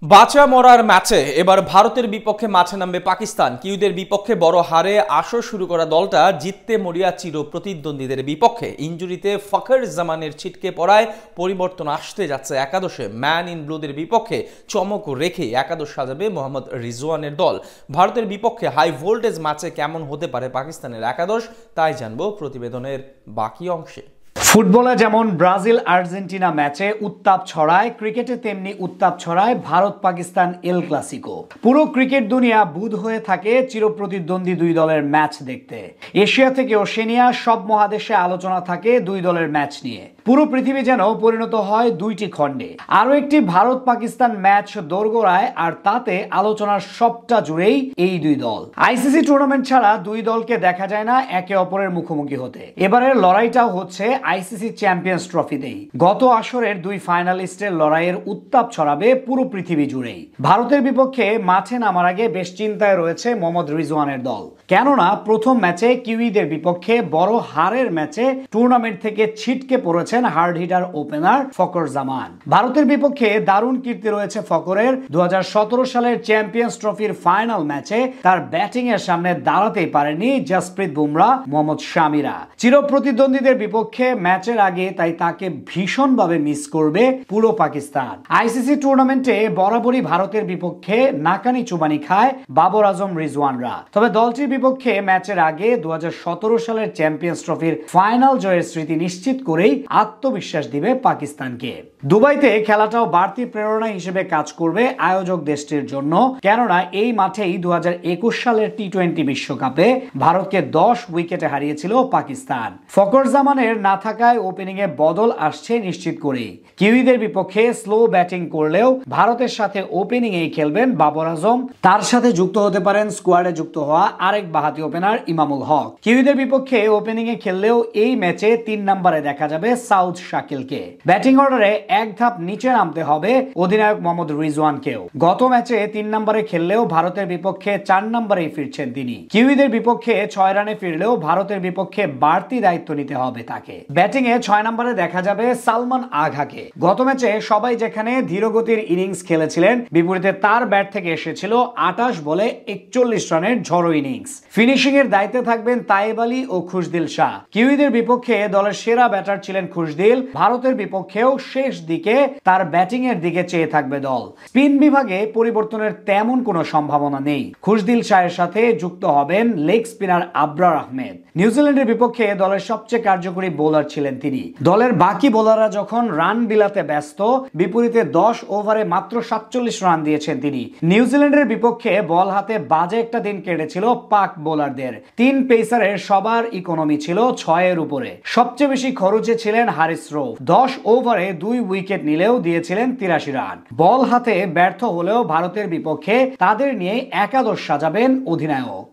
বাঁচা মরার ম্যাচে এবার ভারতের বিপক্ষে মাঠে নামবে পাকিস্তান। কিউদের বিপক্ষে বড় হারে আসর শুরু করা দলটা জিততে মরিয়া চির প্রতিদ্বন্দ্বীদের বিপক্ষে। ইনজুরিতে ফখর জামানের ছিটকে পড়ায় পরিবর্তন আসতে যাচ্ছে একাদশে। ম্যান ইন ব্লুদের বিপক্ষে চমক রেখে একাদশ সাজাবে মোহাম্মদ রিজওয়ানের দল। ভারতের বিপক্ষে হাই ভোল্টেজ ম্যাচে কেমন হতে পারে পাকিস্তানের একাদশ, তাই জানবো প্রতিবেদনের বাকি অংশে। ফুটবলে যেমন ব্রাজিল আর্জেন্টিনা ম্যাচে উত্তাপ ছড়ায়, ক্রিকেটে তেমনি উত্তাপ ছড়ায় ভারত পাকিস্তান এল ক্লাসিকো। পুরো ক্রিকেট দুনিয়া বুঁদ হয়ে থাকে চিরপ্রতিদ্বন্দ্বী দুই দলের ম্যাচ দেখতে। এশিয়া থেকে ওশেনিয়া সব মহাদেশে আলোচনা থাকে দুই দলের ম্যাচ নিয়ে। পুরো পৃথিবী যেন পরিণত হয় দুইটি খণ্ডে। আরো একটি ভারত পাকিস্তান ম্যাচ দোরগোড়ায়, আর তাতে আলোচনার সবটা জুড়েই এই দুই দল। আইসিসি টুর্নামেন্ট ছাড়া দুই দলকে দেখা যায় না একে অপরের মুখোমুখি হতে। এবারের লড়াইটাও হচ্ছে আইসিসি চ্যাম্পিয়ন্স ট্রফিতেই। গত আসরের দুই ফাইনালিস্টের লড়াইয়ের উত্তাপ ছড়াবে পুরো পৃথিবী জুড়েই। ভারতের বিপক্ষে মাঠে নামার আগে বেশ চিন্তায় রয়েছে মোহাম্মদ রিজওয়ানের দল। কেননা প্রথম ম্যাচে কিউইদের বিপক্ষে বড় হারের ম্যাচে টুর্নামেন্ট থেকে ছিটকে পড়েছেন হার্ড হিটার ওপেনার ফখর জামান। ভারতের বিপক্ষে দারুণ কীর্তি রয়েছে ফখরের। 2017 সালের চ্যাম্পিয়ন্স ট্রফির ফাইনাল ম্যাচে তার ব্যাটিং এর সামনে দাঁড়াতেই পারেনি জসপ্রীত বুমরা, মোহাম্মদ শামিরা। চিরপ্রতিদ্বন্দ্বীদের বিপক্ষে ম্যাচের আগে তাই তাকে ভীষণভাবে মিস করবে পুরো পাকিস্তান। আইসিসি টুর্নামেন্টে বরাবরই ভারতের বিপক্ষে নাকানি চুবানি খায় বাবর আজম রিজওয়ানরা। তবে দলটির বিপক্ষে ম্যাচের আগে 2017 সালের চ্যাম্পিয়ন্স ট্রফির ফাইনাল জয়ের স্মৃতি নিশ্চিত করেই আত্মবিশ্বাস দিবে পাকিস্তানকে। দুবাইতে খেলাটাও বাড়তি প্রেরণা হিসেবে কাজ করবে আয়োজক দেশটির জন্য। কেননা এই মাঠেই 2021 সালের টি-20 বিশ্বকাপে ভারতকে 10 উইকেটে হারিয়েছিল পাকিস্তান। ফখর জামানের না থাকায় ওপেনিং এ বদল আসছে নিশ্চিত করেই। কিউইদের বিপক্ষে স্লো ব্যাটিং করলেও ভারতের সাথে ওপেনিং এ খেলবেন বাবর আজম। তার সাথে যুক্ত হতে পারেন স্কোয়াডে যুক্ত হওয়া আরেক বাহাতি ওপেনার ইমামুল হক। কিউইদের বিপক্ষে ওপেনিং এ খেললেও এই ম্যাচে 3 নম্বরে দেখা যাবে সাউথ শাকিলকে। ব্যাটিং অর্ডারে এক ধাপ নিচে নামতে হবে অধিনায়ক মোহাম্মদ রিজওয়ানকেও। গত ম্যাচে 3 নম্বরে খেললেও ভারতের বিপক্ষে 4 নম্বরেই ফিরছেন তিনি। কিউইদের বিপক্ষে 6 রানে ফিরলেও ভারতের বিপক্ষে বাড়তি দায়িত্ব নিতে হবে তাকে। ব্যাটিং এ 6 নম্বরে দেখা যাবে সালমান আঘাকে। গত ম্যাচে সবাই যেখানে ধীরগতির ইনিংস খেলেছিলেন, বিপরীতে তার ব্যাট থেকে এসেছিল 28 বলে 41 রানের ঝড়ো ইনিংস। ফিনিশিং এর দায়িত্বে থাকবেন তাইব আলী ও খুশদিল শাহ। কিউইদের বিপক্ষে দলের সেরা ব্যাটার ছিলেন খুশদিল। ভারতের বিপক্ষেও শেষ দিকে তার ব্যাটিং এর দিকে চেয়ে থাকবে দল। স্পিন বিভাগে পরিবর্তনের তেমন কোনো সম্ভাবনা নেই। খুশদিল শাহের সাথে যুক্ত হবেন লেগ স্পিনার আবরার আহমেদ। নিউজিল্যান্ডের বিপক্ষে দলের সবচেয়ে কার্যকরী বোলার ছিলেন তিনি। দলের বাকি বোলাররা যখন রান বিলাতে ব্যস্ত, বিপরীতে 10 ওভারে মাত্র 47 রান দিয়েছেন তিনি। নিউজিল্যান্ডের বিপক্ষে বল হাতে বাজে একটা দিন কেটেছিল পাক বোলারদের। 3 পেসারের সবার ইকোনমি ছিল 6 এর উপরে। সবচেয়ে বেশি খরচে ছিলেন হারিস রৌফ। 10 ওভারে 2 উইকেট নিলেও দিয়েছিলেন 83 রান। বল হাতে ব্যর্থ হলেও ভারতের বিপক্ষে তাদের নিয়ে একাদশ সাজাবেন অধিনায়ক।